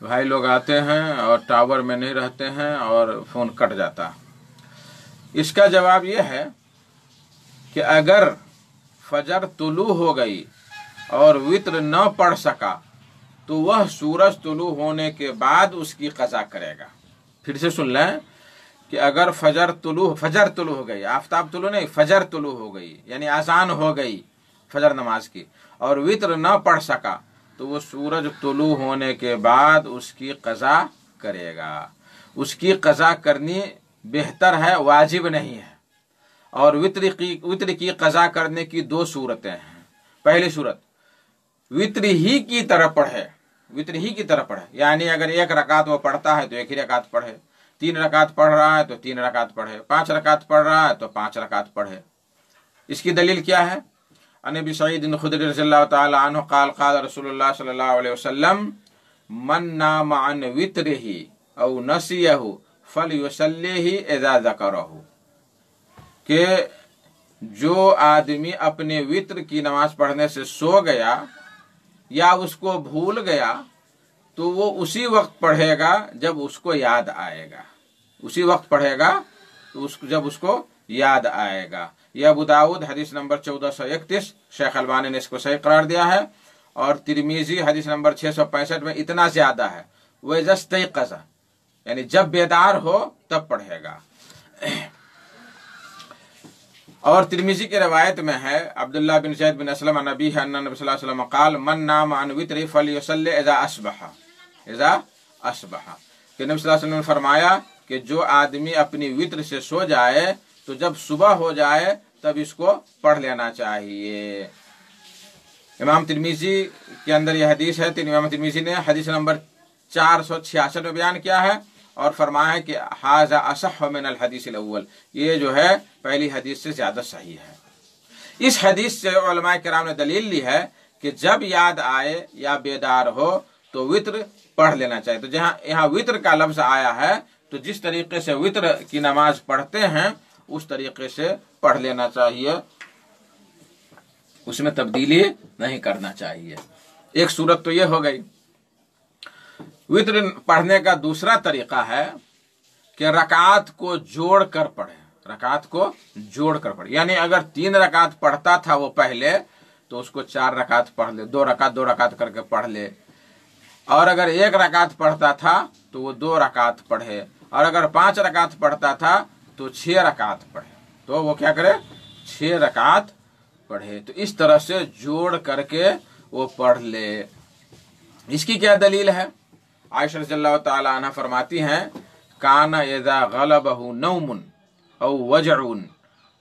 भाई, लोग आते हैं और टावर में नहीं रहते हैं और फ़ोन कट जाता। इसका जवाब यह है कि अगर फजर तुलू हो गई और वित्र न पढ़ सका تو وہ سورج طلوع ہونے کے بعد اس کی قضا کرے گا۔ پھر سے سن لیں کہ اگر فجر طلوع ہو گئی، آفتاب طلوع نہیں، فجر طلوع ہو گئی یعنی اذان ہو گئی فجر نماز کی، اور وتر نہ پڑھ سکا، تو وہ سورج طلوع ہونے کے بعد اس کی قضا کرے گا۔ اس کی قضا کرنی بہتر ہے، واجب نہیں ہے۔ اور وتر کی قضا کرنے کی دو صورتیں ہیں۔ پہلی صورت وتر ہی کی طرح پڑھے، یعنی اگر ایک رکعت وہ پڑھتا ہے تو ایک ہی رکعت پڑھے، 3 رکعت پڑھ رہا ہے تو 3 رکعت پڑھے، 5 رکعت پڑھ رہا ہے تو 5 رکعت پڑھے۔ اس کی دلیل کیا ہے؟ عن ابی سعید الخدری رضی اللہ تعالی عنہ قال قال رسول اللہ صلی اللہ علیہ وسلم من نام عن وترہ او نسیہ فلیصلیہ اذا ذکرہ، کہ جو آدمی اپنے وتر کی نماز پڑھنے سے سو گیا یا اس کو بھول گیا تو وہ اسی وقت پڑھے گا جب اس کو یاد آئے گا، اسی وقت پڑھے گا تو جب اس کو یاد آئے گا۔ یہ ابو داؤد حدیث نمبر 1431، شیخ البانی نے اس کو صحیح قرار دیا ہے، اور ترمذی حدیث نمبر 665 میں اتنا زیادہ ہے، وَإِذَا اسْتَيْقَظَ، یعنی جب بیدار ہو تب پڑھے گا۔ اور ترمذی کی روایت میں ہے عبداللہ بن زید بن اسلم عن ابیہ ان نبی صلی اللہ علیہ وسلم قال من نام عن وتر فلیصلی اذا اصبح کہ نبی صلی اللہ علیہ وسلم نے فرمایا کہ جو آدمی اپنی وتر سے سو جائے تو جب صبح ہو جائے تب اس کو پڑھ لینا چاہیے۔ امام ترمذی کے اندر یہ حدیث ہے، امام ترمذی نے حدیث نمبر 466 میں بیان کیا ہے اور فرمایا ہے کہ ھذا اصح من الحدیث الاول، یہ جو ہے پہلی حدیث سے زیادہ صحیح ہے۔ اس حدیث سے علماء کرام نے دلیل لی ہے کہ جب یاد آئے یا بیدار ہو تو وتر پڑھ لینا چاہیے۔ تو جہاں یہاں وتر کا لفظ آیا ہے تو جس طریقے سے وتر کی نماز پڑھتے ہیں اس طریقے سے پڑھ لینا چاہیے، اس میں تبدیلی نہیں کرنا چاہیے۔ ایک صورت تو یہ ہو گئی۔ وتر پڑھنے کا دوسرا طریقہ ہے کہ رکعات کو جوڑ کر پڑھے، یعنی اگر 3 رکعت پڑھتا تھا وہ پہلے تو اس کو 4 رکعت پڑھ لے، 2 رکعت کر کے پڑھ لے، اور اگر 1 رکعت پڑھتا تھا تو وہ 2 رکعت پڑھے، اور اگر 5 رکعت پڑھتا تھا تو 6 رکعت پڑھے، تو وہ کیا کرے؟ 6 رکعت پڑھے۔ تو اس طرح سے جوڑ کر کے وہ پڑھ لے۔ اس کی کیا دلیل ہے؟ عائشہ رضی اللہ تعالی عنہ فرماتی ہیں کان اذا غلبہ نوم او وجع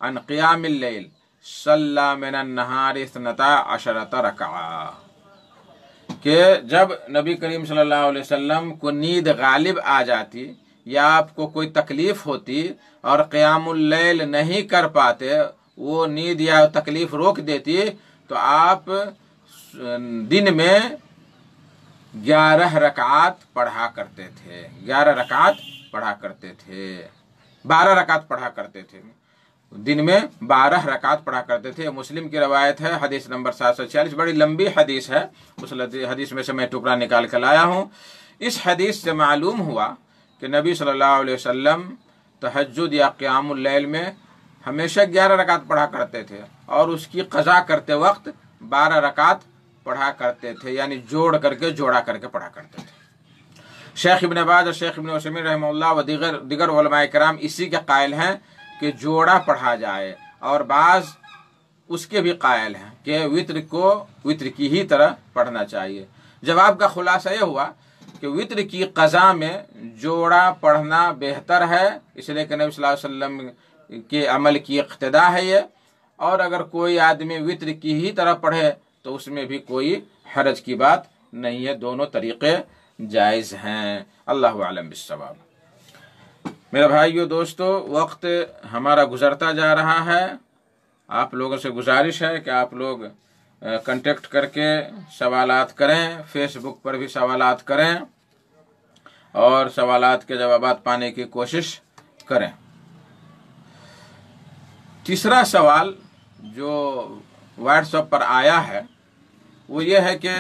عن قیام اللیل صلی من النہار 12 رکعہ، کہ جب نبی کریم صلی اللہ علیہ وسلم کو نیند غالب آ جاتی یا آپ کو کوئی تکلیف ہوتی اور قیام اللیل نہیں کر پاتے، وہ نیند یا تکلیف روک دیتی، تو آپ دن میں 11 رکعت پڑھا کرتے تھے، 12 رکعت پڑھا کرتے تھے، دن میں 12 رکعت پڑھا کرتے تھے۔ مسلم کی روایت ہے، حدیث نمبر 746، بڑی لمبی حدیث ہے، اس حدیث میں سے میں ٹکڑا نکال کر لایا ہوں۔ اس حدیث سے معلوم ہوا کہ نبی صلی اللہ علیہ وسلم تہجد یا قیام اللیل میں ہمیشہ 11 رکعت پڑھا کرتے تھے، اور اس کی قضا کرتے وقت 12 رکعت پڑھا کرتے تھے، یعنی جوڑا کر کے پڑھا کرتے تھے۔ شیخ ابن باز اور شیخ ابن عثیمین رحمہ اللہ و دیگر علماء کرام اسی کے قائل ہیں کہ جوڑا پڑھا جائے، اور بعض اس کے بھی قائل ہیں کہ وتر کی ہی طرح پڑھنا چاہیے۔ جواب کا خلاصہ یہ ہوا کہ وتر کی قضا میں جوڑا پڑھنا بہتر ہے، اس لیے کہ نبی صلی اللہ علیہ وسلم کے عمل کی اقتداء ہے یہ، اور اگر کوئی آدمی وتر کی ہی طرح پڑھے تو اس میں بھی کوئی حرج کی بات نہیں ہے، دونوں طریقے جائز ہیں۔ اللہ اعلم بالصواب۔ میرے بھائیو دوستو، وقت ہمارا گزرتا جا رہا ہے، آپ لوگوں سے گزارش ہے کہ آپ لوگ کنٹیکٹ کر کے سوالات کریں، فیس بک پر بھی سوالات کریں اور سوالات کے جوابات پانے کی کوشش کریں۔ تیسرا سوال جو واٹس ایپ پر آیا ہے وہ یہ ہے کہ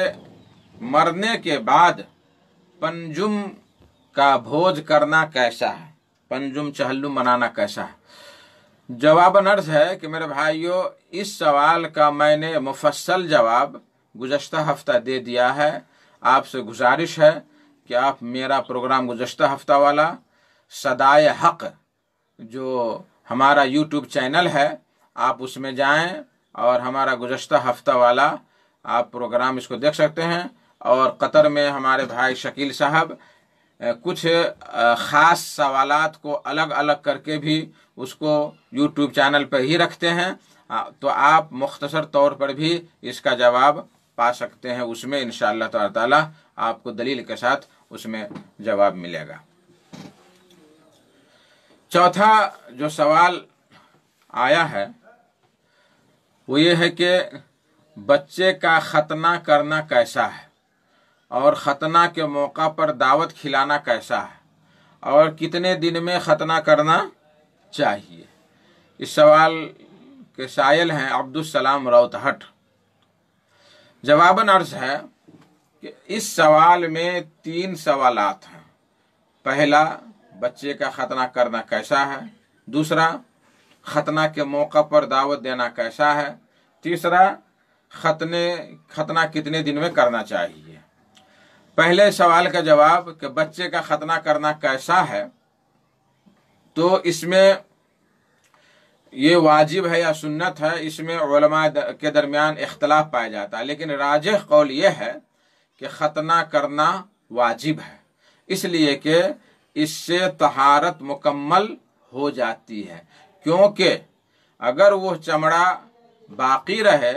مرنے کے بعد پنجم کا بھوج کرنا کیسا ہے، پنجم چہلم منانا کیسا ہے؟ جواباً عرض ہے کہ میرے بھائیو، اس سوال کا میں نے مفصل جواب گزشتہ ہفتہ دے دیا ہے۔ आपसे गुजारिश है कि आप मेरा प्रोग्राम गुज़श्ता हफ्ता वाला सदाए हक़ जो हमारा यूट्यूब चैनल है आप उसमें जाएं और हमारा गुज़श्ता हफ्ता वाला आप प्रोग्राम इसको देख सकते हैं। और कतर में हमारे भाई शकील साहब कुछ ख़ास सवालात को अलग अलग करके भी उसको यूट्यूब चैनल पर ही रखते हैं, तो आप मुख्तसर तौर पर भी इसका जवाब पा सकते हैं उसमें इंशाअल्लाह ताला आपको दलील के साथ उसमें जवाब मिलेगा। चौथा जो सवाल आया है वो ये है कि बच्चे का खतना करना कैसा है और ख़तना के मौका पर दावत खिलाना कैसा है और कितने दिन में ख़तना करना चाहिए। इस सवाल के साइल हैं अब्दुलसलाम रौतहट। जवाबन अर्ज़ है कि इस सवाल में 3 सवालात हैं। पहला, बच्चे का ख़तना करना कैसा है। दूसरा, ख़तना के मौका पर दावत देना कैसा है। तीसरा, ख़तना कितने दिन में करना चाहिए। पहले सवाल का जवाब कि बच्चे का ख़तना करना कैसा है, तो इसमें ये वाजिब है या सुन्नत है, इसमें उलमा के दरमियान इख्तलाफ पाया जाता है, लेकिन राजिह कौल ये है कि ख़तना करना वाजिब है, इसलिए कि इससे तहारत मुकम्मल हो जाती है। क्योंकि अगर वो चमड़ा बाकी रहे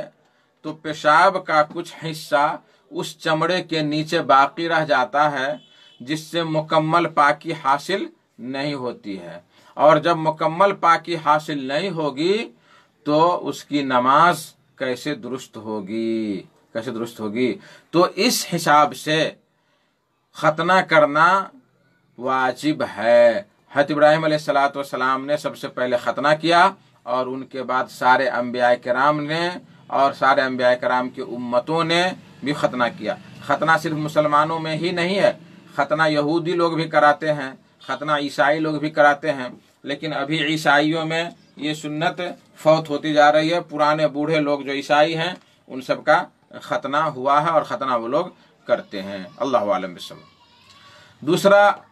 तो पेशाब का कुछ हिस्सा उस चमड़े के नीचे बाकी रह जाता है, जिससे मुकम्मल पाकी हासिल नहीं होती है। और जब मुकम्मल पाकी हासिल नहीं होगी तो उसकी नमाज कैसे दुरुस्त होगी। तो इस हिसाब से खतना करना वाजिब है। हज़रत इब्राहीम अलैहिस्सलाम ने सबसे पहले खतना किया और उनके बाद सारे अंबिया किराम ने और सारे अंबिया किराम की उम्मतों ने भी खतना किया। खतना सिर्फ मुसलमानों में ही नहीं है, खतना यहूदी लोग भी कराते हैं, खतना ईसाई लोग भी कराते हैं, लेकिन अभी ईसाइयों में ये सुन्नत फौत होती जा रही है। पुराने बूढ़े लोग जो ईसाई हैं उन सब का खतना हुआ है और खतना वो लोग करते हैं। अल्लाह आलम बिस्सलाम। दूसरा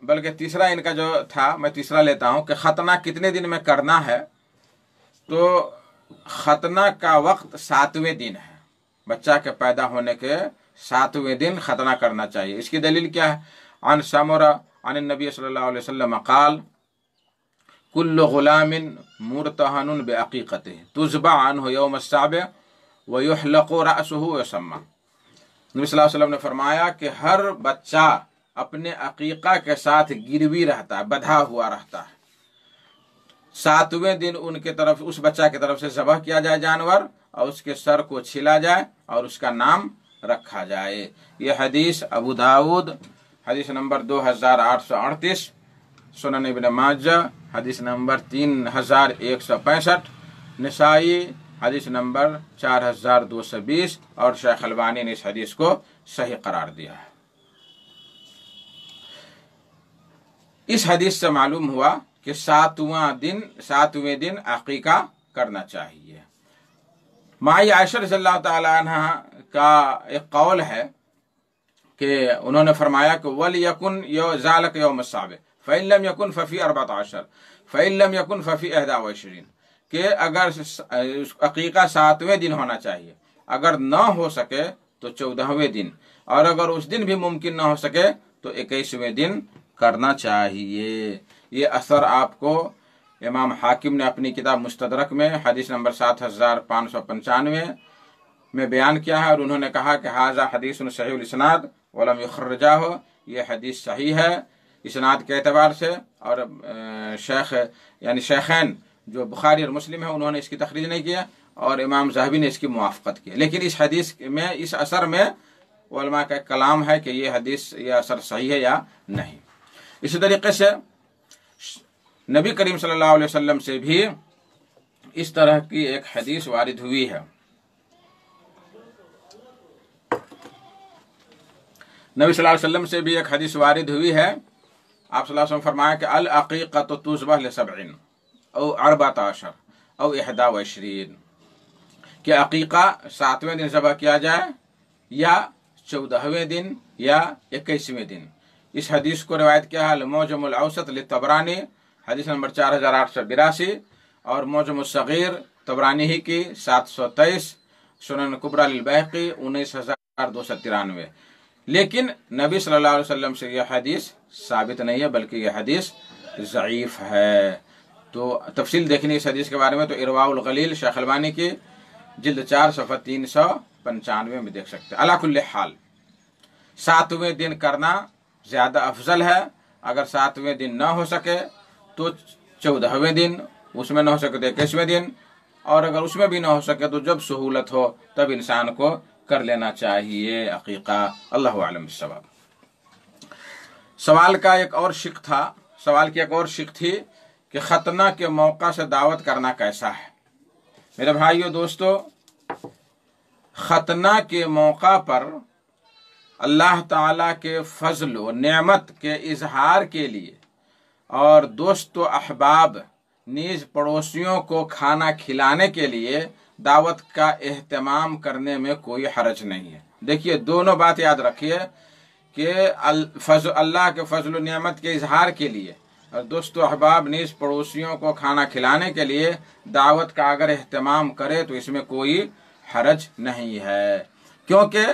बल्कि तीसरा इनका जो था, मैं तीसरा लेता हूँ कि खतना कितने दिन में करना है। तो खतना का वक्त 7वें दिन है, बच्चा के पैदा होने के 7वें दिन खतना करना चाहिए। इसकी दलील क्या है? अन समरा अन नबी सल्लल्लाहु अलैहि वसल्लम क़ाल कुल्लु गुलामिन मुरतहनुन बिअक़ीक़तिही तुज़बा अन्हु यौम अस्साबिअ व युहलक़ु रअसुहु व युसम्मा। नबी सल्लल्लाहु अलैहि वसल्लम ने फरमाया कि हर बच्चा अपने अक़ीक़ा के साथ गिरवी रहता है, बंधा हुआ रहता है। 7वें दिन उनके तरफ उस बच्चा की तरफ से ज़बह किया जाए जानवर और उसके सर को छिला जाए और उसका नाम रखा जाए। ये हदीस अबू दाऊद हदीस नंबर 2838, सुनन इब्न माजा हदीस नंबर 3165, निसाई हदीस नंबर 4220 और शेख अलबानी ने इस हदीस को सही करार दिया है। इस हदीस से मालूम हुआ कि 7वें दिन अक़ीक़ा करना चाहिए। माई आयशा रज़ियल्लाहु ताला अन्हा का एक कौल है कि उन्होंने फरमाया कि वल यकुन ज़ालिक यौम अस्साबिअ फ़इन लम यकुन फ़फ़ी 14 फ़इन लम यकुन फ़फ़ी 21, कि अगर अक़ीक़ा 7वें दिन होना चाहिए, अगर न हो सके तो 14वें दिन, और अगर उस दिन भी मुमकिन न हो सके तो 21वें दिन करना चाहिए। ये असर आपको इमाम हाकिम ने अपनी किताब मुस्तदरक में हदीस नंबर 7595 में बयान किया है और उन्होंने कहा कि हाज़ा हदीस सहीहुल इस्नाद वलम युख़र्रजाहु, ये हदीस सही है इस्नाद के एतबार से, और शेखैन जो बुखारी और मुस्लिम है उन्होंने इसकी तखरीज नहीं किया और इमाम ज़हबी ने इसकी मुवाफ़क़त की। लेकिन इस हदीस में, इस असर में उलमा का कलाम है कि ये हदीस, ये असर सही है या नहीं। इसी तरीके से नबी करीम सल्लल्लाहु अलैहि वसल्लम से भी इस तरह की एक हदीस वारिद हुई है। नबी सल्लल्लाहु अलैहि वसल्लम से भी एक हदीस वारिद हुई है। आप सल्लल्लाहु अलैहि वसल्लम फरमाया कि अल अक़ीक़तु तुज़बह लिसबईन औ 14 औ 21, कि अक़ीक़ा 7वें दिन ज़बह किया जाए या 14वें दिन या 21वें दिन। इस हदीस को रिवायत किया है मौजमुल औसत लितबरानी हदीस नंबर 4882 और मौजमुल सगीर तबरानी ही की 723, सुनन कुबरा लिल बैहक़ी 19293। लेकिन नबी सल्लल्लाहु अलैहि वसल्लम से यह हदीस साबित नहीं है, बल्कि यह हदीस ज़ईफ़ है। तो तफसील देखनी इस हदीस के बारे में तो इरवाउल गलील शेख अलबानी की जिल्द 4 सफ़ा 395 में देख सकते हैं। अला कुल्ले हाल 7वें दिन करना ज़्यादा अफजल है। अगर 7वें दिन न हो सके तो 14वें दिन, उसमें न हो सके तो 21वें दिन, और अगर उसमें भी न हो सके तो जब सहूलत हो तब इंसान को कर लेना चाहिए अकीका। अल्लाहु आलम बिस्सवाब। सवाल की एक और शिक थी कि खतना के मौका से दावत करना कैसा है। मेरे भाइयों दोस्तों, खतना के मौका पर अल्लाह ताला के फजल व नेमत के इजहार के लिए और दोस्त व अहबाब नीज पड़ोसियों को खाना खिलाने के लिए दावत का एहतमाम करने में कोई हरज नहीं है। देखिए, दोनों बात याद रखिए कि अल्लाह के फजल व नेमत के इजहार के लिए और दोस्त व अहबाब नीज पड़ोसियों को खाना खिलाने के लिए दावत का अगर एहतमाम करे तो इसमें कोई हरज नहीं है, क्योंकि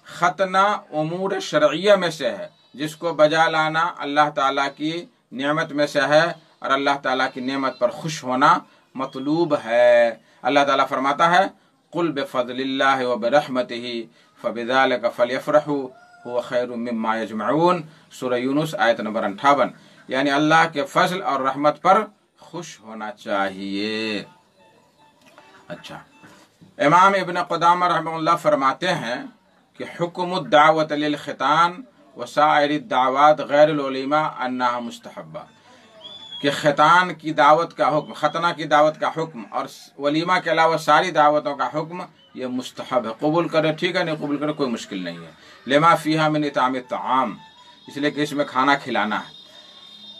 खतना उमूर शरइया में से है जिसको बजा लाना अल्लाह ताला की नेमत में से है और अल्लाह ताला की नेमत पर खुश होना मतलूब है। अल्लाह ताला फरमाता है कुल बिफज़लिल्लाहि व बिरहमतिही फबिज़ालिका फलयफ़रहू हुवा खैरुम मिम्मा यजमऊन, सूरह यूनुस आयत नंबर 58। यानी अल्लाह के फजल और रहमत पर खुश होना चाहिए। अच्छा, इमाम इब्न क़ुदामा रहमहुल्लाह फरमाते हैं कि हुक्मुद दावत लिल खितान व साइरिद दावत गैरुल उलमा अन्नहा मुस्तहब्बा, कि खितान की दावत का हुक्म, खतना की दावत का हुक्म और वलीमा के अलावा सारी दावतों का हुक्म ये मुस्तहब है। कबूल करे ठीक है, नहीं कबूल करे कोई मुश्किल नहीं है। लिमा फ़ीहा मिन इतामित ताआम, इसलिए कि इसमें खाना खिलाना है।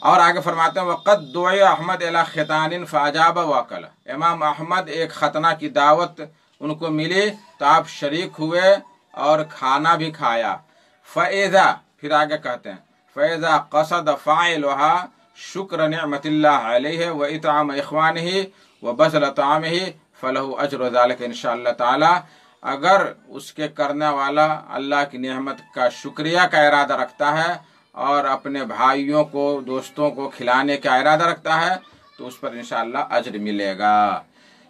और आगे फरमाते हैं वक़द दुआ अहमद इला खितानिन फ़अजाबा वअकला, इमाम अहमद एक खतना की दावत उनको मिली तो आप शरीक हुए और खाना भी खाया। फ़इज़ा, फिर आगे कहते हैं फ़इज़ा क़सद फ़ाइलुहा शुक्र निअमतिल्लाह अलैहि व इतआम इख़वानिही व बज़ल तामिही फलहु अज्रु ज़ालिका इंशाअल्लाह ताला। अगर उसके करने वाला अल्लाह की नेमत का शुक्रिया का इरादा रखता है और अपने भाइयों को दोस्तों को खिलाने का इरादा रखता है तो उस पर इंशाअल्लाह अज्र मिलेगा।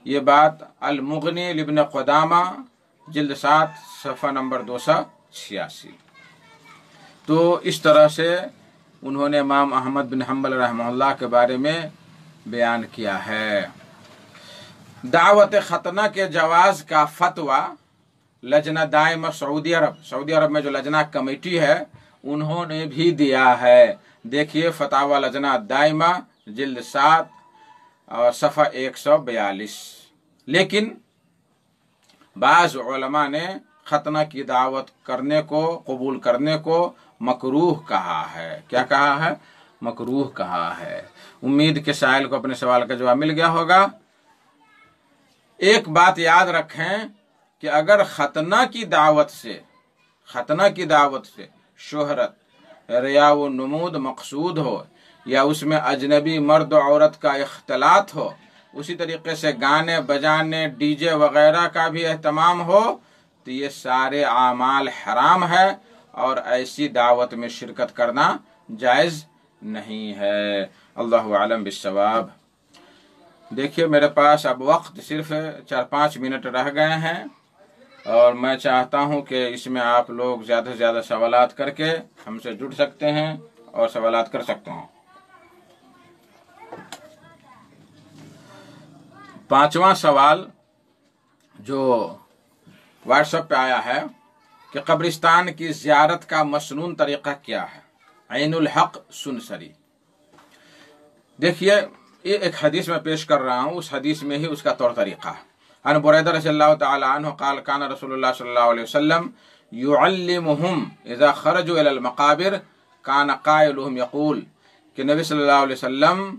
ये बात अल मुग़नी लिब्न क़ुदामा जिल्द 7 सफ़ा नंबर 286। तो इस तरह से उन्होंने इमाम अहमद बिन हम्बल रहमहुल्लाह के बारे में बयान किया है। दावत खतना के जवाज़ का फतवा लजना दाइमा सऊदी अरब में जो लजना कमेटी है उन्होंने भी दिया है। देखिए फतावा लजना दाइमा जिल्द 7 और सफ़ा 142। लेकिन बाज़ उलमा ने खतना की दावत करने को, कबूल करने को मकरूह कहा है। क्या कहा है? मकरूह कहा है। उम्मीद के साइल को अपने सवाल का जवाब मिल गया होगा। एक बात याद रखें कि अगर खतना की दावत से शोहरत, रिया व नमूद मकसूद हो या उसमें अजनबी मर्द औरत का इख्तलात हो, उसी तरीके से गाने बजाने डीजे वगैरह का भी एहतमाम हो, तो ये सारे आमाल हराम है और ऐसी दावत में शिरकत करना जायज़ नहीं है। अल्लाहु आलम बिस्सवाब। देखिए मेरे पास अब वक्त सिर्फ 4-5 मिनट रह गए हैं और मैं चाहता हूं कि इसमें आप लोग ज़्यादा से ज़्यादा सवालात करके हमसे जुड़ सकते हैं और सवालात कर सकते हैं। 5वां सवाल जो व्हाट्सएप पे आया है कि कब्रिस्तान की ज़ियारत का मसनून तरीक़ा क्या है? ऐनुल हक सुनसरी। देखिए ये एक हदीस में पेश कर रहा हूँ, उस हदीस में ही उसका तौर तरीक़ा है। अन बुरैदा रज़ियल्लाहु तआला अन्हु क़ाल कान रसूलुल्लाह सल्लल्लाहु अलैहि वसल्लम युअल्लिमुहुम इज़ा ख़रजू इलल मक़ाबिर कान क़ाइलुहुम यक़ूल, कि नबी सल्लल्लाहु अलैहि वसल्लम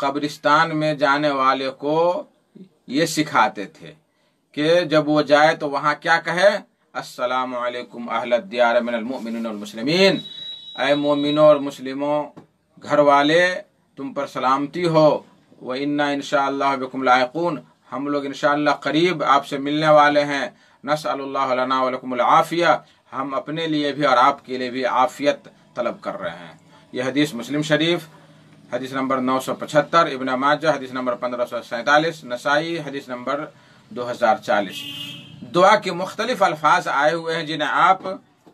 कब्रिस्तान में जाने वाले को ये सिखाते थे कि जब वो जाए तो वहाँ क्या कहे, अस्सलामु अलैकुम अहलद दियार मिनल मुमिनीन वल मुस्लिमीन, ऐ मोमिनों और मुस्लिमों घर वाले, तुम पर सलामती हो। व इन्ना इंशाअल्लाह बिकुम लाइकून, हम लोग इंशाअल्लाह करीब आपसे मिलने वाले हैं। नसअलुल्लाह लना व लकुमुल आफिया, हम अपने लिए भी और आपके लिए भी आफियत तलब कर रहे हैं। यह हदीस मुस्लिम शरीफ हदीस नंबर 975, इब्न माजा हदीस नंबर 1547, नसाई हदीस नंबर 2040। दुआ के मुख्तलिफ अल्फाज आए हुए हैं जिन्हें आप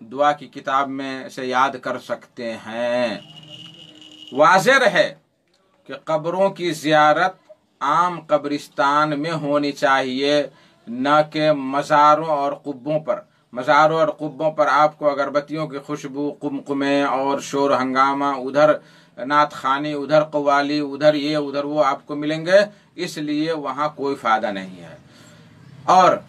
दुआ की किताब में से याद कर सकते हैं। वाज़ेह रहे कि कब्रों की ज़ियारत आम कब्रिस्तान में होनी चाहिए, न कि मज़ारों और कुब्बों पर। मज़ारों और कुब्बों पर आपको अगरबत्तियों की खुशबू, कुमकुमे और शोर हंगामा, उधर नात खानी, उधर कव्वाली, उधर ये उधर वो आपको मिलेंगे, इसलिए वहाँ कोई फ़ायदा नहीं है। और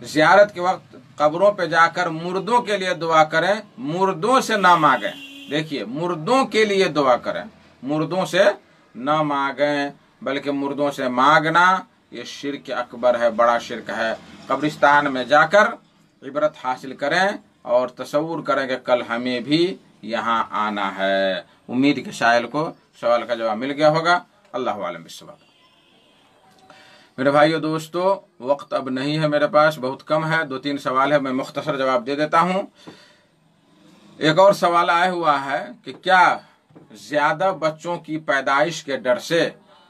ज़ियारत के वक्त कब्रों पे जाकर मुर्दों के लिए दुआ करें, मुर्दों से ना मांगें। देखिए, मुर्दों के लिए दुआ करें, मुर्दों से ना मांगें, बल्कि मुर्दों से मांगना ये शिर्क अकबर है, बड़ा शिर्क है। कब्रिस्तान में जाकर इबरत हासिल करें और तसव्वुर करें कि कल हमें भी यहाँ आना है। उम्मीद के शायल को सवाल का जवाब मिल गया होगा। अल्लाह आलम बिस्सवाब। मेरे भाइयों दोस्तों, वक्त अब नहीं है मेरे पास, बहुत कम है, 2-3 सवाल है, मैं मुख्तसर जवाब दे देता हूँ। एक और सवाल आया हुआ है कि क्या ज्यादा बच्चों की पैदाइश के डर से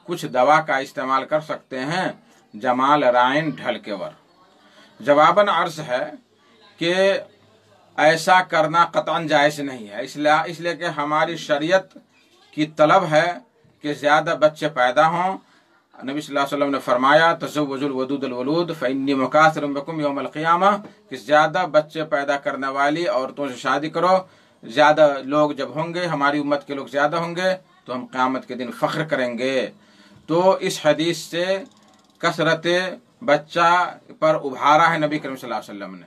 कुछ दवा का इस्तेमाल कर सकते हैं? जमाल रायन ढलकेवर। जवाबन अर्ज है कि ऐसा करना कतन जायज़ नहीं है, इसलिए कि हमारी शरीयत की तलब है कि ज़्यादा बच्चे पैदा हों। नबी सल्लल्लाहु अलैहि वसल्लम ने फरमाया, तज़व्वजुल वदूदुल वलूद फ़इन्नी मुकासिरुम बिकुम यौमल क़ियामह, कि ज़्यादा बच्चे पैदा करने वाली औरतों से शादी करो। ज़्यादा लोग जब होंगे, हमारी उम्मत के लोग ज़्यादा होंगे, तो हम क़यामत के दिन फ़ख्र करेंगे। तो इस हदीस से कसरत बच्चा पर उभारा है नबी करीम सल्लल्लाहु अलैहि वसल्लम ने।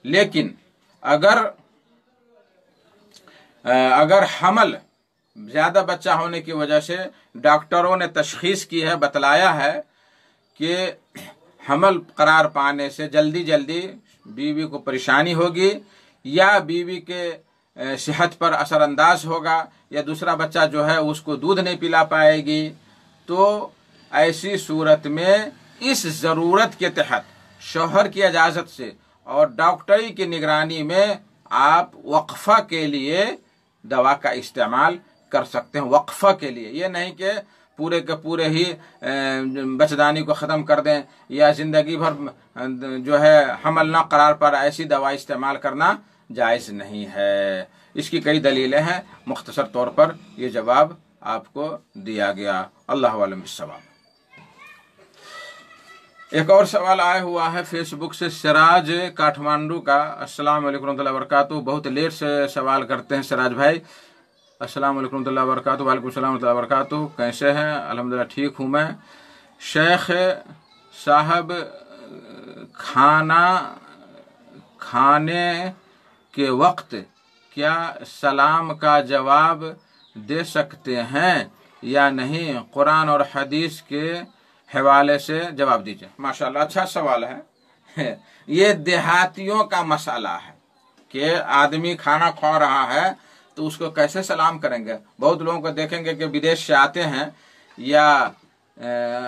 लेकिन अगर हमल ज्यादा बच्चा होने की वजह से डॉक्टरों ने तशखीस की है, बतलाया है कि हमल करार पाने से जल्दी बीवी को परेशानी होगी, या बीवी के सेहत पर असरअंदाज होगा, या दूसरा बच्चा जो है उसको दूध नहीं पिला पाएगी, तो ऐसी सूरत में इस ज़रूरत के तहत शौहर की इजाज़त से और डॉक्टरी की निगरानी में आप वक्फा के लिए दवा का इस्तेमाल कर सकते हैं। वक्फा के लिए, ये नहीं कि पूरे के पूरे ही बच्चेदानी को ख़त्म कर दें या ज़िंदगी भर जो है हमल न करार पर ऐसी दवा इस्तेमाल करना जायज़ नहीं है। इसकी कई दलीलें हैं, मुख्तसर तौर पर ये जवाब आपको दिया गया। अल्लाह आलम बिस्सवाब। एक और सवाल आया हुआ है फेसबुक से, सिराज काठमांडू का। अस्सलाम वालेकुम रहमतुल्लाहि व बरकातुहू। बहुत लेट से सवाल करते हैं सिराज भाई। अस्सलाम वालेकुम रहमतुल्लाहि व बरकातुहू। वालेकुम सलाम रहमतुल्लाहि व बरकातुहू। कैसे हैं? अल्हम्दुलिल्लाह ठीक हूँ मैं। शेख साहब, खाना खाने के वक्त क्या सलाम का जवाब दे सकते हैं या नहीं? कुरान और हदीस के हवाले से जवाब दीजिए। माशाल्लाह, अच्छा सवाल है। ये देहातियों का मसला है कि आदमी खाना खा रहा है तो उसको कैसे सलाम करेंगे। बहुत लोगों को देखेंगे कि विदेश से आते हैं या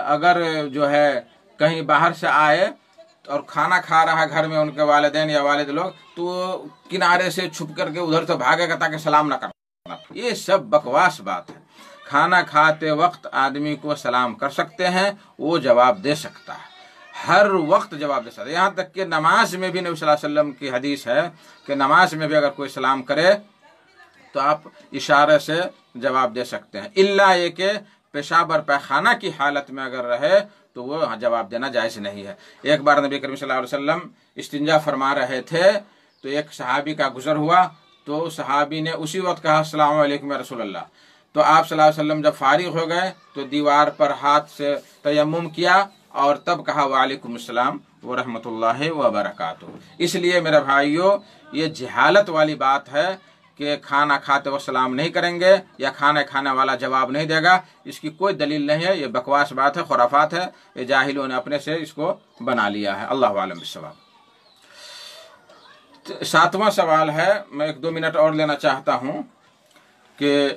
अगर जो है कहीं बाहर से आए और खाना खा रहा है घर में उनके वालिदैन या वालिद लोग, तो किनारे से छुप करके उधर से भागेगा ताकि सलाम ना करना। ये सब बकवास बात है। खाना खाते वक्त आदमी को सलाम कर सकते हैं, वो जवाब दे सकता है, हर वक्त जवाब दे सकता है। यहाँ तक कि नमाज में भी नबी सल्लल्लाहु अलैहि वसल्लम की हदीस है कि नमाज में भी अगर कोई सलाम करे तो आप इशारे से जवाब दे सकते हैं। इल्ला ये कि पेशाब और पैखाना की हालत में अगर रहे तो वो जवाब देना जायज़ नहीं है। एक बार नबी करीम सल्लल्लाहु अलैहि वसल्लम इस्तिंजा फरमा रहे थे तो एक सहाबी का गुजर हुआ, तो सहाबी ने उसी वक्त कहा अस्सलामु अलैकुम या रसूल अल्लाह। तो आप सल्लल्लाहु अलैहि वसल्लम जब फारिग हो गए तो दीवार पर हाथ से तयम्मुम किया और तब कहा वालेकुम अस्सलाम व रहमतुल्लाहि व बरकातुहू। इसलिए मेरे भाइयों, ये जहालत वाली बात है کہ کھانا کھاتے وقت سلام نہیں کریں گے یا کھانا کھانے والا جواب نہیں دے گا، اس کی کوئی دلیل نہیں ہے، یہ بکواس بات ہے، خرافات ہے، یہ جاہلوں نے اپنے سے اس کو بنا لیا ہے۔ اللہ عالم بالصواب۔ 7واں سوال ہے، میں 1-2 منٹ اور لینا چاہتا ہوں کہ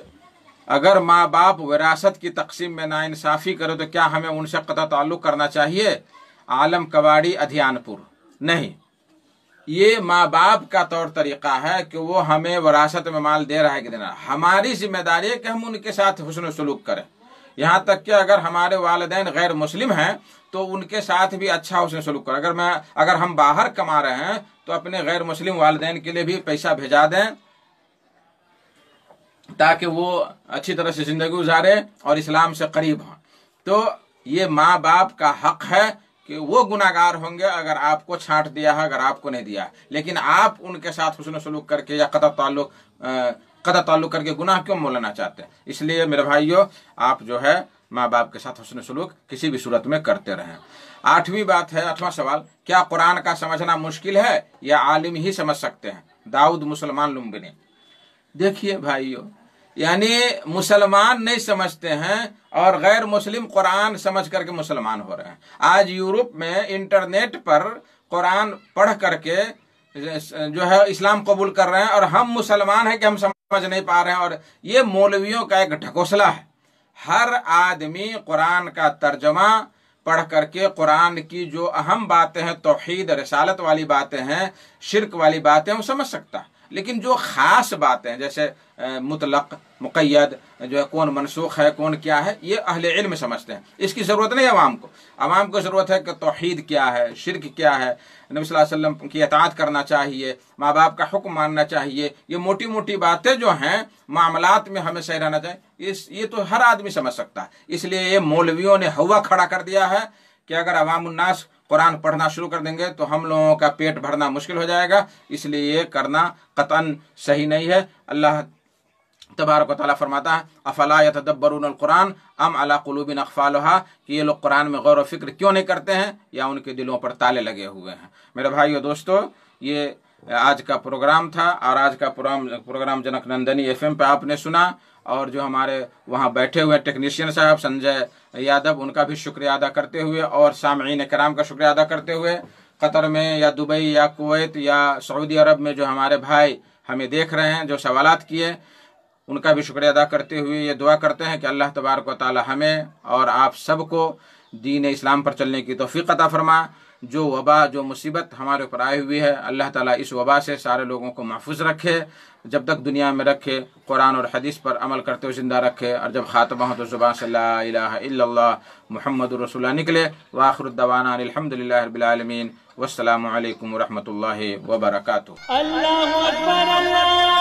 اگر ماں باپ وراثت کی تقسیم میں ناانصافی کرے تو کیا ہمیں ان سے قطع تعلق کرنا چاہیے؟ عالم کباڑی، ادھیان پور۔ نہیں، یہ ماں باپ کا طور طریقہ ہے کہ وہ ہمیں وراثت میں مال دے رہا ہے کہ دینا، ہماری ذمہ داری ہے کہ ہم ان کے ساتھ حسن و سلوک کریں، یہاں تک کہ اگر ہمارے والدین غیر مسلم ہیں تو ان کے ساتھ بھی اچھا حسن سلوک کریں۔ اگر ہم باہر کما رہے ہیں تو اپنے غیر مسلم والدین کے لیے بھی پیسہ بھیجا دیں تاکہ وہ اچھی طرح سے زندگی گزارے اور اسلام سے قریب ہوں۔ تو یہ ماں باپ کا حق ہے کہ وہ گناہگار ہوں گے اگر آپ کو چھانٹ دیا ہے، اگر آپ کو نہیں دیا، لیکن آپ ان کے ساتھ حسن و سلوک کر کے یا قطع تعلق کر کے گناہ کیوں مولانا چاہتے ہیں؟ اس لیے میرے بھائیوں، آپ جو ہے ماں باپ کے ساتھ حسن و سلوک کسی بھی صورت میں کرتے رہیں۔ 8واں سوال، کیا قرآن کا سمجھنا مشکل ہے یا عالم ہی سمجھ سکتے ہیں؟ داؤد مسلمان لمبنی۔ دیکھیے بھائیوں، یعنی مسلمان نہیں سمجھتے ہیں اور غیر مسلم قرآن سمجھ کر کے مسلمان ہو رہے ہیں۔ آج یورپ میں انٹرنیٹ پر قرآن پڑھ کر کے جو ہے اسلام قبول کر رہے ہیں، اور ہم مسلمان ہیں کہ ہم سمجھ نہیں پا رہے ہیں، اور یہ مولویوں کا ایک ڈھکوسلا ہے۔ ہر آدمی قرآن کا ترجمہ پڑھ کر کے قرآن کی جو اہم باتیں ہیں، توحید رسالت والی باتیں ہیں، شرک والی باتیں، وہ سمجھ سکتا ہے، لیکن جو خاص باتیں جیسے مطلق، مقید، جو ہے کون منسوخ ہے، کون کیا ہے، یہ اہل علم سمجھتے ہیں۔ اس کی ضرورت نہیں عوام کو۔ عوام کو ضرورت ہے کہ توحید کیا ہے، شرک کیا ہے، نبی صلی اللہ علیہ وسلم کی اطاعت کرنا چاہیے، ماں باپ کا حکم ماننا چاہیے، یہ موٹی موٹی باتیں جو ہیں معاملات میں ہمیں صحیح رہنا چاہیے، یہ تو ہر آدمی سمجھ سکتا ہے۔ اس لیے یہ مولویوں نے ہوا کھڑا کر دیا ہے کہ اگر عوام الناس قرآن پڑھنا شروع کر دیں گے تو ہم لوگوں کا پیٹ بھرنا مشکل ہو جائے گا، اس لیے یہ کرنا قطعاً صحیح نہیں ہے۔ اللہ تبارک و تعالیٰ فرماتا ہے افلا یتدبرون القرآن ام علی قلوب اقفالها، کہ یہ لوگ قرآن میں غور و فکر کیوں نہیں کرتے ہیں یا ان کے دلوں پر تالے لگے ہوئے ہیں۔ میرے بھائیو دوستو، یہ آج کا پروگرام تھا، اور آج کا پروگرام جنک نندنی FM پہ آپ نے سنا، اور جو ہمارے وہاں بیٹھے ہوئے ٹیکنیشین صاحب سنجے یادو، ان کا بھی شکریہ ادا کرتے ہوئے، اور سامعین کرام کا شکریہ ادا کرتے ہوئے، قطر میں یا دبئی یا کویت یا سعودی عرب میں جو ہمارے بھائی ہمیں دیکھ رہے ہیں، جو سوالات کیے، ان کا بھی شکریہ ادا کرتے ہوئے یہ دعا کرتے ہیں کہ اللہ تبارک و تعالی ہمیں اور آپ سب کو دین اسلام پر چلنے کی توفیق عطا فرما۔ جو وبا، جو مصیبت ہمارے اوپر آئی ہوئی ہے، اللہ تعالیٰ اس وبا سے سارے لوگوں کو محفوظ رکھے، جب تک دنیا میں رکھے، قرآن اور حدیث پر عمل کرتے ہوئے زندہ رکھے، اور جب خاتمہ ہو تو زبان سے لا الہ الا اللہ محمد رسول اللہ نکلے۔ وآخر الدعوانا الحمدللہ رب العالمین، والسلام علیکم ورحمۃ اللہ وبرکاتہ۔ اللہ اکبر، اللہ